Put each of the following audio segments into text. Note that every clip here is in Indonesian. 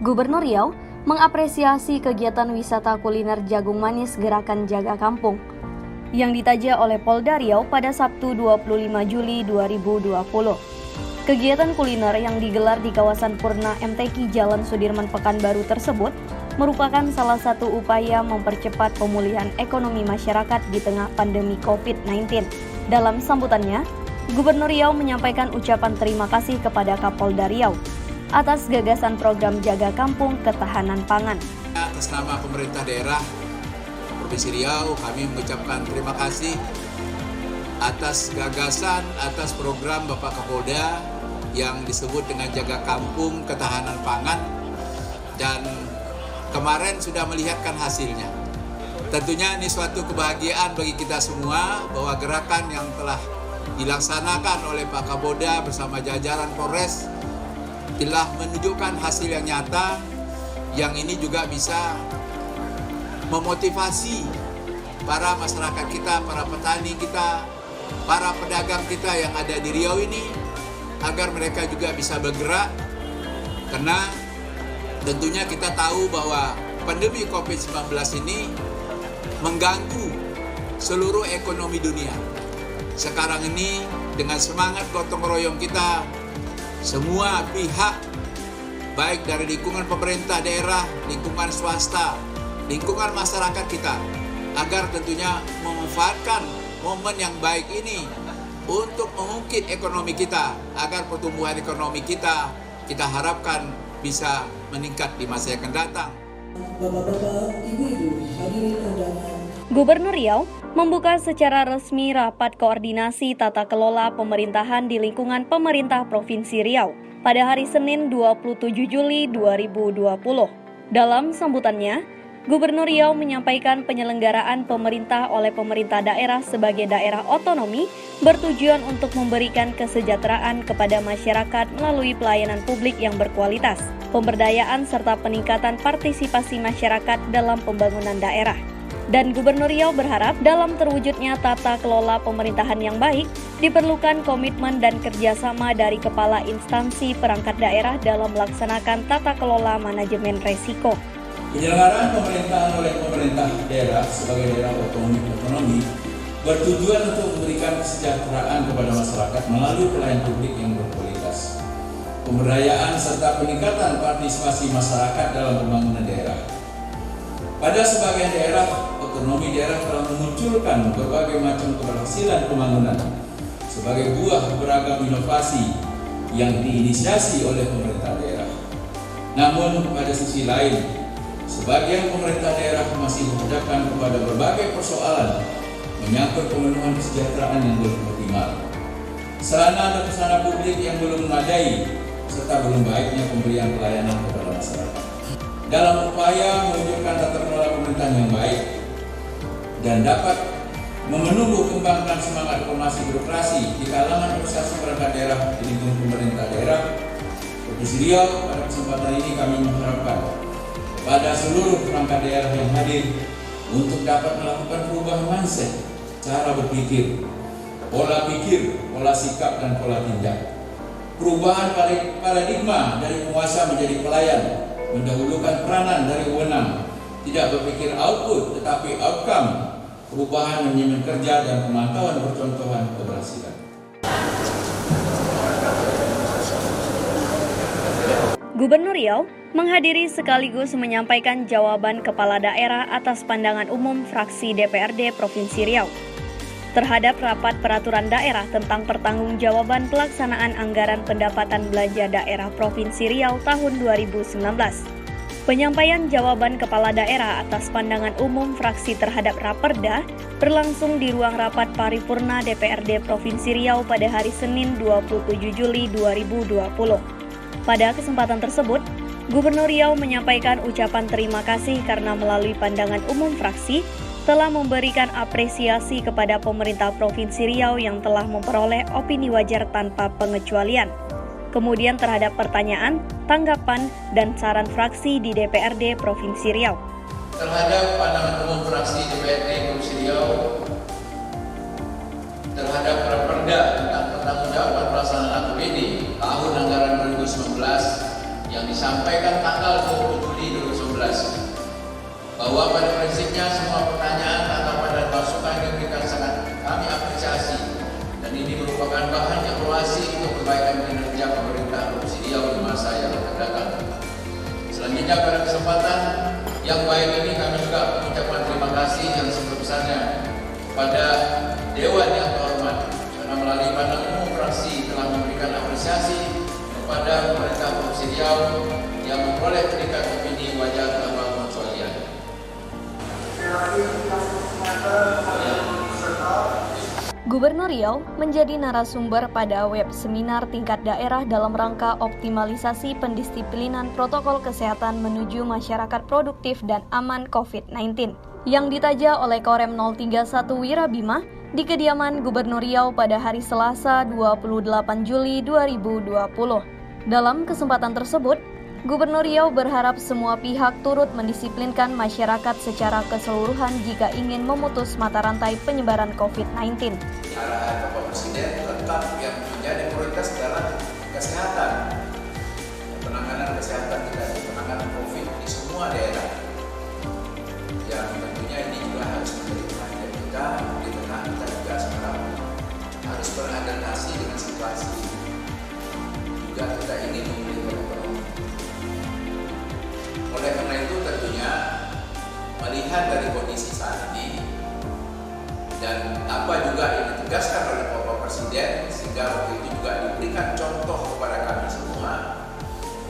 Gubernur Riau mengapresiasi kegiatan wisata kuliner jagung manis Gerakan Jaga Kampung yang ditaja oleh Polda Riau pada Sabtu 25 Juli 2020. Kegiatan kuliner yang digelar di kawasan Purna MTQ Jalan Sudirman Pekanbaru tersebut merupakan salah satu upaya mempercepat pemulihan ekonomi masyarakat di tengah pandemi COVID-19. Dalam sambutannya, Gubernur Riau menyampaikan ucapan terima kasih kepada Kapolda Riau atas gagasan program Jaga Kampung Ketahanan Pangan. Atas nama pemerintah daerah Provinsi Riau, kami mengucapkan terima kasih atas gagasan, atas program Bapak Kapolda yang disebut dengan Jaga Kampung Ketahanan Pangan, dan kemarin sudah melihatkan hasilnya. Tentunya ini suatu kebahagiaan bagi kita semua bahwa gerakan yang telah dilaksanakan oleh Pak Kapolda bersama jajaran Polres telah menunjukkan hasil yang nyata, yang ini juga bisa memotivasi para masyarakat kita, para petani kita, para pedagang kita yang ada di Riau ini, agar mereka juga bisa bergerak, karena tentunya kita tahu bahwa pandemi COVID-19 ini mengganggu seluruh ekonomi dunia. Sekarang ini dengan semangat gotong royong kita, semua pihak, baik dari lingkungan pemerintah daerah, lingkungan swasta, lingkungan masyarakat kita, agar tentunya memanfaatkan momen yang baik ini untuk mengungkit ekonomi kita, agar pertumbuhan ekonomi kita harapkan bisa meningkat di masa yang akan datang. Bapak-bapak, ibu-ibu, hadirin undangan. Gubernur Riau membuka secara resmi rapat koordinasi tata kelola pemerintahan di lingkungan pemerintah Provinsi Riau pada hari Senin 27 Juli 2020. Dalam sambutannya, Gubernur Riau menyampaikan penyelenggaraan pemerintah oleh pemerintah daerah sebagai daerah otonomi bertujuan untuk memberikan kesejahteraan kepada masyarakat melalui pelayanan publik yang berkualitas, pemberdayaan serta peningkatan partisipasi masyarakat dalam pembangunan daerah. Dan Gubernur Riau berharap dalam terwujudnya tata kelola pemerintahan yang baik, diperlukan komitmen dan kerjasama dari kepala instansi perangkat daerah dalam melaksanakan tata kelola manajemen resiko. Penyelenggaraan pemerintahan oleh pemerintah daerah sebagai daerah otonomi bertujuan untuk memberikan kesejahteraan kepada masyarakat melalui pelayanan publik yang berkualitas, pemberdayaan serta peningkatan partisipasi masyarakat dalam pembangunan daerah. Pada sebagian daerah, otonomi daerah telah memunculkan berbagai macam keberhasilan pembangunan sebagai buah beragam inovasi yang diinisiasi oleh pemerintah daerah. Namun pada sisi lain, sebagian pemerintah daerah masih dihadapkan kepada berbagai persoalan menyangkut pemenuhan kesejahteraan yang belum optimal, sarana dan prasarana publik yang belum memadai, serta belum baiknya pemberian pelayanan kepada masyarakat. Dalam upaya mewujudkan tata kelola pemerintahan yang baik dan dapat menumbuh kembangkan semangat reformasi birokrasi di kalangan organisasi perangkat daerah di lingkungan pemerintah daerah Provinsi Riau, pada kesempatan ini kami mengharapkan pada seluruh perangkat daerah yang hadir untuk dapat melakukan perubahan mindset, cara berpikir, pola sikap dan pola tindak. Perubahan paradigma dari penguasa menjadi pelayan, mendahulukan peranan dari wewenang, tidak berpikir output tetapi outcome, perubahan manajemen kerja dan pemantauan percontohan keberhasilan. Gubernur Riau menghadiri sekaligus menyampaikan jawaban kepala daerah atas pandangan umum fraksi DPRD Provinsi Riau terhadap rapat peraturan daerah tentang pertanggungjawaban pelaksanaan anggaran pendapatan belanja daerah Provinsi Riau tahun 2019. Penyampaian jawaban kepala daerah atas pandangan umum fraksi terhadap Raperda berlangsung di ruang rapat paripurna DPRD Provinsi Riau pada hari Senin 27 Juli 2020. Pada kesempatan tersebut, Gubernur Riau menyampaikan ucapan terima kasih karena melalui pandangan umum fraksi telah memberikan apresiasi kepada pemerintah Provinsi Riau yang telah memperoleh opini wajar tanpa pengecualian. Kemudian terhadap pertanyaan, tanggapan, dan saran fraksi di DPRD Provinsi Riau. Terhadap pandangan umum fraksi DPRD Provinsi Riau terhadap Raperda tentang pertanggungjawaban pelaksanaan APBD tahun anggaran 2019 yang disampaikan tanggal bahwa pada prinsipnya semua pertanyaan atau pada masukan yang diberikan sangat kami apresiasi, dan ini merupakan bahan evaluasi untuk perbaikan kinerja pemerintah Provinsi Riau di masa yang akan datang. Selanjutnya, pada kesempatan yang baik ini kami juga mengucapkan terima kasih yang sebesar-besarnya kepada Dewan yang terhormat, karena melalui Panel Umum Fraksi telah memberikan apresiasi kepada pemerintah Provinsi Riau yang memperoleh peringkat opini wajar dalam pengecualian. Gubernur Riau menjadi narasumber pada web seminar tingkat daerah dalam rangka optimalisasi pendisiplinan protokol kesehatan menuju masyarakat produktif dan aman COVID-19 yang ditaja oleh Korem 031 Wirabima di kediaman Gubernur Riau pada hari Selasa 28 Juli 2020. Dalam kesempatan tersebut, Gubernur Riau berharap semua pihak turut mendisiplinkan masyarakat secara keseluruhan jika ingin memutus mata rantai penyebaran COVID-19. Arahan Bapak Presiden tetap yang menjadi prioritas adalah kesehatan, penanganan kesehatan kita, penanganan COVID di semua daerah. Yang tentunya ini juga harus menjadi perhatian kita, di tengah kita juga sekarang harus beradaptasi dengan situasi. Juga kita ingin memulihkan ekonomi. Oleh karena itu tentunya melihat dari kondisi saat ini dan apa juga yang ditegaskan oleh Bapak Presiden, sehingga waktu itu juga diberikan contoh kepada kami semua,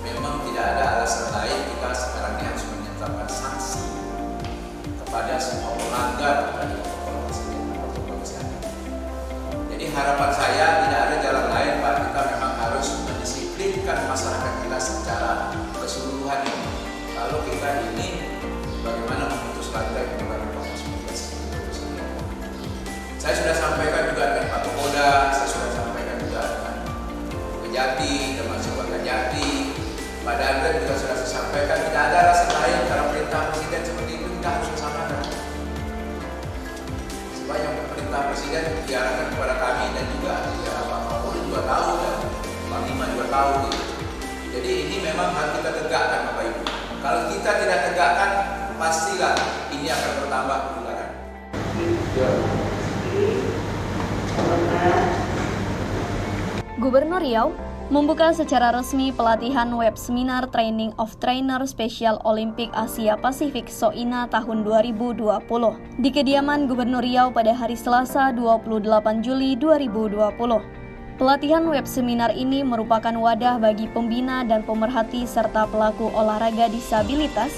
memang tidak ada alasan lain kita sekarang ini harus menetapkan sanksi kepada semua pelanggar dari protokol kesehatan. Jadi harapan saya tidak ada jalan lain, Pak, kita memang harus mendisiplinkan masyarakat kita secara keseluruhan ini. Kalau kita ingin bagaimana memutus rantai penyebaran COVID-19. Saya sudah sampaikan juga dengan Pak Kapolda, saya sudah sampaikan juga dengan Kejati, termasuk Pak Kejati, Pak Danred juga sudah saya sampaikan. Tidak ada alasan lain karena perintah Presiden seperti itu kita harus bersamakan. Supaya perintah Presiden diarahkan kepada kami dan juga ya, Pak Kapolda juga tahu dan Panglima juga tahu. Gitu. Jadi ini memang harus kita tegakkan, Bapak Ibu. Kalau kita tidak tegakkan, pastilah ini akan bertambah penularan. Gubernur Riau membuka secara resmi pelatihan web seminar Training of Trainer Special Olympic Asia Pasifik SOINA tahun 2020 di kediaman Gubernur Riau pada hari Selasa 28 Juli 2020. Pelatihan web seminar ini merupakan wadah bagi pembina dan pemerhati serta pelaku olahraga disabilitas,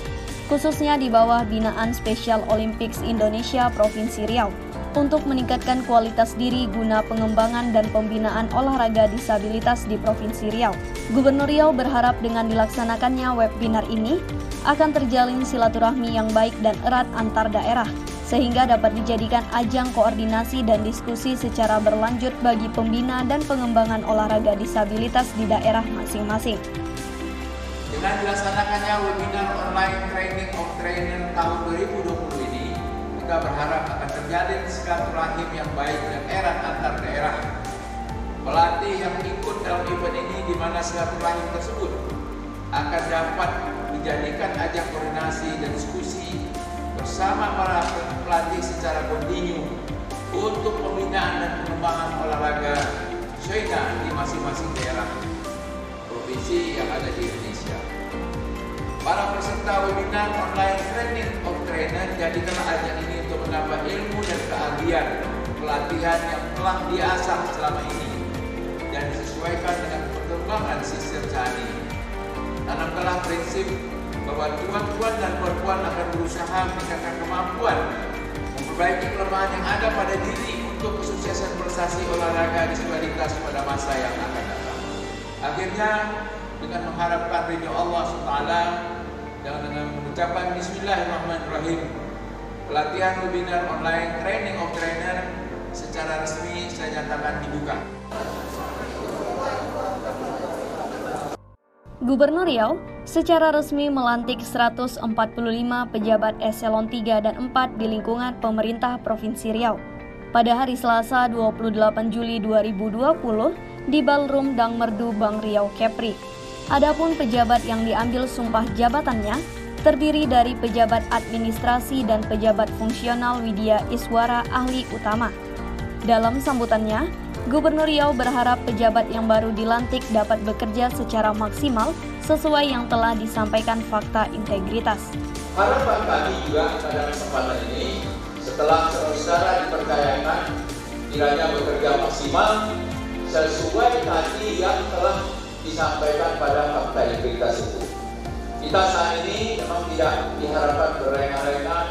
khususnya di bawah binaan Special Olympics Indonesia Provinsi Riau, untuk meningkatkan kualitas diri guna pengembangan dan pembinaan olahraga disabilitas di Provinsi Riau. Gubernur Riau berharap dengan dilaksanakannya webinar ini akan terjalin silaturahmi yang baik dan erat antar daerah, sehingga dapat dijadikan ajang koordinasi dan diskusi secara berlanjut bagi pembina dan pengembangan olahraga disabilitas di daerah masing-masing. Dengan dilaksanakannya webinar online Training of Trainer tahun 2020 ini, kita berharap akan terjalin silaturahim yang baik dan erat antar daerah. Pelatih yang ikut dalam event ini di mana silaturahim tersebut akan dapat dijadikan ajang koordinasi dan diskusi bersama para pelatih secara kontinu untuk pembinaan dan pengembangan olahraga SOINA di masing-masing daerah provinsi yang ada di Indonesia. Para peserta webinar online Training of Trainer jadikanlah ajang ini untuk menambah ilmu dan keahlian pelatihan yang telah diasah selama ini dan disesuaikan dengan perkembangan sistem saat ini. Tanamkanlah prinsip bahwa tuan-tuan dan puan-puan akan berusaha meningkatkan kemampuan, memperbaiki kelemahan yang ada pada diri untuk kesuksesan prestasi olahraga disabilitas pada masa yang akan datang. Akhirnya, dengan mengharapkan ridho Allah SWT dan dengan mengucapkan Bismillahirrahmanirrahim, pelatihan webinar online Training of Trainer secara resmi saya nyatakan dibuka. Gubernur Riau secara resmi melantik 145 pejabat eselon 3 dan 4 di lingkungan pemerintah Provinsi Riau pada hari Selasa 28 Juli 2020 di Ballroom Dangmerdu Bank Riau Kepri. Adapun pejabat yang diambil sumpah jabatannya terdiri dari pejabat administrasi dan pejabat fungsional Widya Iswara ahli utama. Dalam sambutannya, Gubernur Riau berharap pejabat yang baru dilantik dapat bekerja secara maksimal sesuai yang telah disampaikan fakta integritas. Harapan kami juga pada kesempatan ini, setelah saudara dipercayakan kiranya bekerja maksimal sesuai tadi yang telah disampaikan pada fakta integritas itu. Kita saat ini memang tidak diharapkan berlengah-lengah,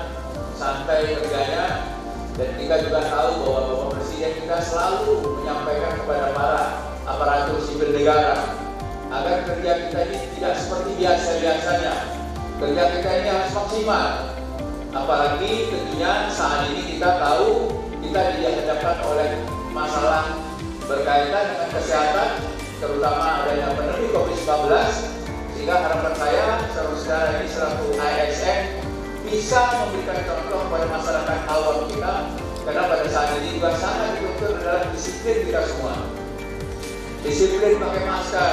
santai kerjanya, dan kita juga tahu bahwa Bapak Presiden kita selalu menyampaikan kepada para aparatur sipil negara agar kerja kita ini tidak seperti biasa-biasanya. Kerja kita ini harus maksimal. Apalagi tentunya saat ini kita tahu kita dihadapkan oleh masalah berkaitan dengan kesehatan, terutama adanya pandemi COVID-19, sehingga harapan saya saudara-saudara ini selaku ASN bisa memberikan contoh kepada masyarakat awam kita, karena pada saat ini juga sangat dibutuhkan adalah disiplin kita semua. Disiplin pakai masker,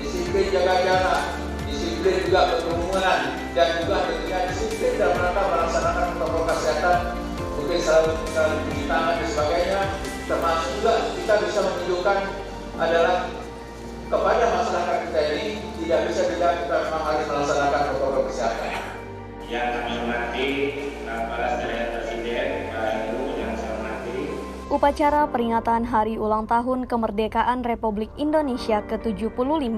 disiplin jaga jarak, disiplin juga berkerumunan, dan juga tentunya disiplin dalam rangka melaksanakan protokol kesehatan, mungkin selalu cuci tangan dan sebagainya, termasuk juga kita bisa menunjukkan adalah kepada masyarakat kita ini tidak bisa kita memang harus melaksanakan protokol kesehatan. Yang kami hormati Kepala Sekretariat Presiden, Pak Heru, yang saya hormati. Upacara peringatan Hari Ulang Tahun Kemerdekaan Republik Indonesia ke-75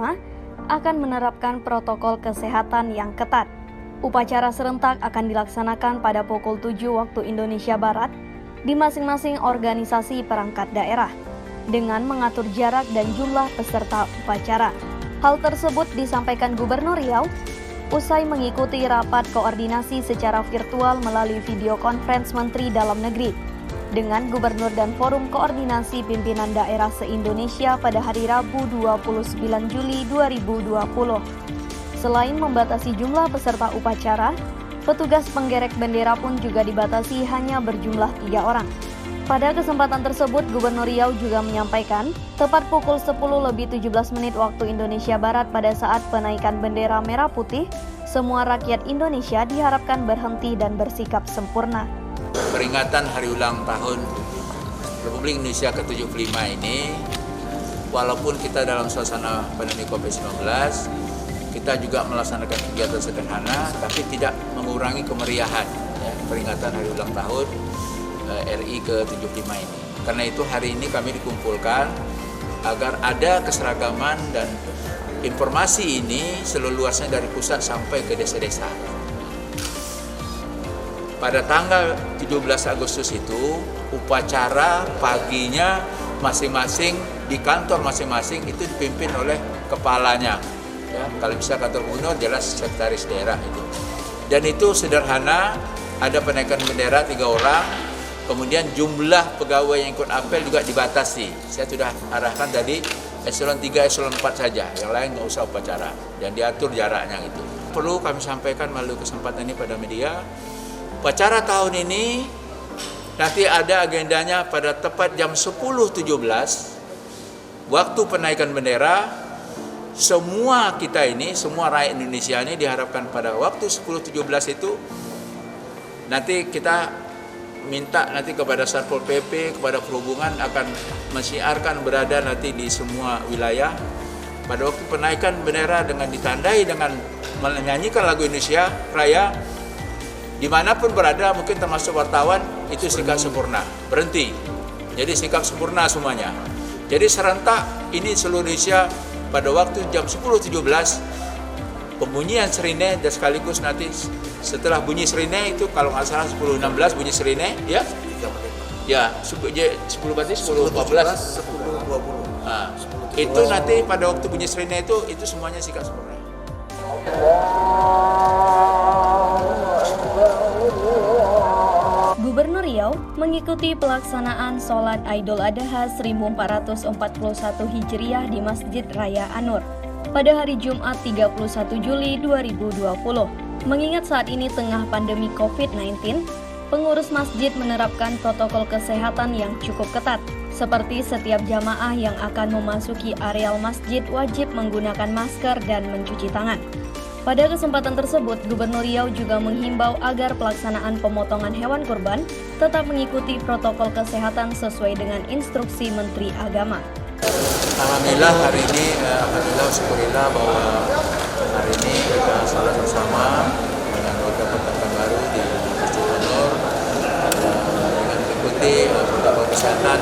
akan menerapkan protokol kesehatan yang ketat. Upacara serentak akan dilaksanakan pada pukul 7 waktu Indonesia Barat di masing-masing organisasi perangkat daerah dengan mengatur jarak dan jumlah peserta upacara. Hal tersebut disampaikan Gubernur Riau usai mengikuti rapat koordinasi secara virtual melalui video conference Menteri Dalam Negeri dengan Gubernur dan Forum Koordinasi Pimpinan Daerah se-Indonesia pada hari Rabu 29 Juli 2020. Selain membatasi jumlah peserta upacara, petugas penggerek bendera pun juga dibatasi hanya berjumlah 3 orang. Pada kesempatan tersebut, Gubernur Riau juga menyampaikan, tepat pukul 10:17 waktu Indonesia Barat pada saat penaikan bendera merah putih, semua rakyat Indonesia diharapkan berhenti dan bersikap sempurna. Peringatan Hari Ulang Tahun Republik Indonesia ke-75 ini, walaupun kita dalam suasana pandemi COVID-19, kita juga melaksanakan kegiatan sederhana, tapi tidak mengurangi kemeriahan peringatan Hari Ulang Tahun RI ke-75 ini. Karena itu hari ini kami dikumpulkan agar ada keseragaman dan informasi ini seluruhnya dari pusat sampai ke desa-desa. Pada tanggal 17 Agustus itu, upacara paginya masing-masing di kantor masing-masing itu dipimpin oleh kepalanya. Ya, kalau bisa kantor gubernur jelas sekretaris daerah itu. Dan itu sederhana, ada penaikan bendera 3 orang. Kemudian jumlah pegawai yang ikut apel juga dibatasi. Saya sudah arahkan tadi eselon 3, eselon 4 saja. Yang lain nggak usah upacara. Dan diatur jaraknya gitu. Perlu kami sampaikan melalui kesempatan ini pada media. Upacara tahun ini nanti ada agendanya pada tepat jam 10.17. Waktu penaikan bendera, semua kita ini, semua rakyat Indonesia ini diharapkan pada waktu 10.17 itu nanti kita minta nanti kepada Satpol PP, kepada Perhubungan akan mensiarkan berada nanti di semua wilayah pada waktu penaikan bendera dengan ditandai dengan menyanyikan lagu Indonesia Raya. Dimanapun berada, mungkin termasuk wartawan, itu sikap sempurna, berhenti. Jadi sikap sempurna semuanya. Jadi serentak ini seluruh Indonesia pada waktu jam 10.17 pembunyian sirine dan sekaligus nanti setelah bunyi sirine itu kalau nggak salah 10.16 bunyi sirine ya 10 berarti 10.14 10.20. Nah, itu nanti pada waktu bunyi sirine itu semuanya sikap sempurna. Gubernur Riau mengikuti pelaksanaan sholat Idul Adha 1441 Hijriah di Masjid Raya An-Nur pada hari Jumat 31 Juli 2020. Mengingat saat ini tengah pandemi COVID-19, pengurus masjid menerapkan protokol kesehatan yang cukup ketat, seperti setiap jamaah yang akan memasuki areal masjid wajib menggunakan masker dan mencuci tangan. Pada kesempatan tersebut, Gubernur Riau juga menghimbau agar pelaksanaan pemotongan hewan kurban tetap mengikuti protokol kesehatan sesuai dengan instruksi Menteri Agama. Alhamdulillah hari ini, syukurillah bahwa hari ini kita salat bersama dengan warga Pekanbaru di Masjid Nur dengan mengikuti protokol kesehatan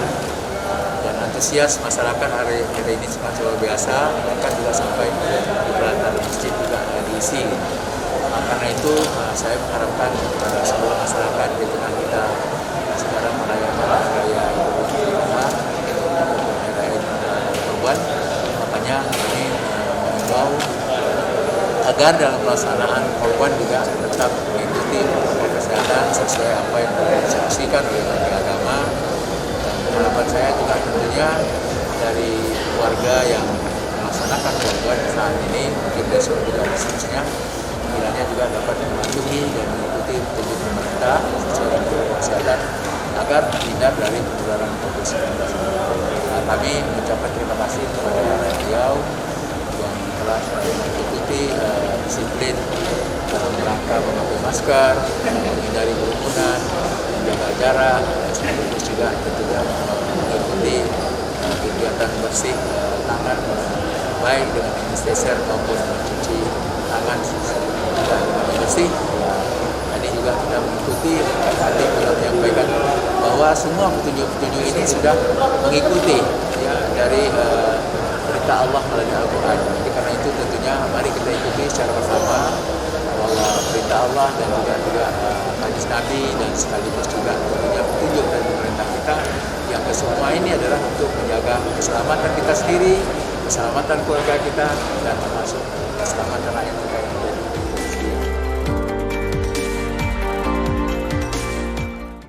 dan antusias masyarakat hari ini sangat luar biasa, bahkan juga sampai di pelataran masjid juga diisi. Karena itu saya mengharapkan kepada seluruh masyarakat di tengah kita sekarang merayakan raya Idul Fitri, makanya ini mengimbau agar dalam pelaksanaan korban juga tetap mengikuti protokol kesehatan sesuai apa yang diinstruksikan oleh Menteri Agama. Dan harapan saya juga tentunya dari warga yang melaksanakan korban saat ini, mungkin besok juga seterusnya, kiranya juga dapat mematuhi dan mengikuti petunjuk pemerintah sesuai dengan protokol kesehatan agar terhindar dari penularan COVID-19. Kami mengucapkan terima kasih kepada rakyat Riau yang telah mengikuti disiplin dalam rangka memakai masker, menghindari kerumunan, menjaga jarak, sekaligus juga tentunya mengikuti kegiatan bersih tangan baik dengan hand sanitizer maupun mencuci tangan juga dengan bersih. Tadi juga kita mengikuti tadi juga menyampaikan bahwa semua petunjuk-petunjuk ini sudah mengikuti ya dari perintah Allah melalui Al-Quran. Jadi karena itu tentunya mari kita ikuti secara bersama bahwa perintah Allah dan juga hadis Nabi dan sekaligus juga tentunya petunjuk dari pemerintah kita yang kesemua ini adalah untuk menjaga keselamatan kita sendiri, keselamatan keluarga kita dan termasuk keselamatan rakyat kita.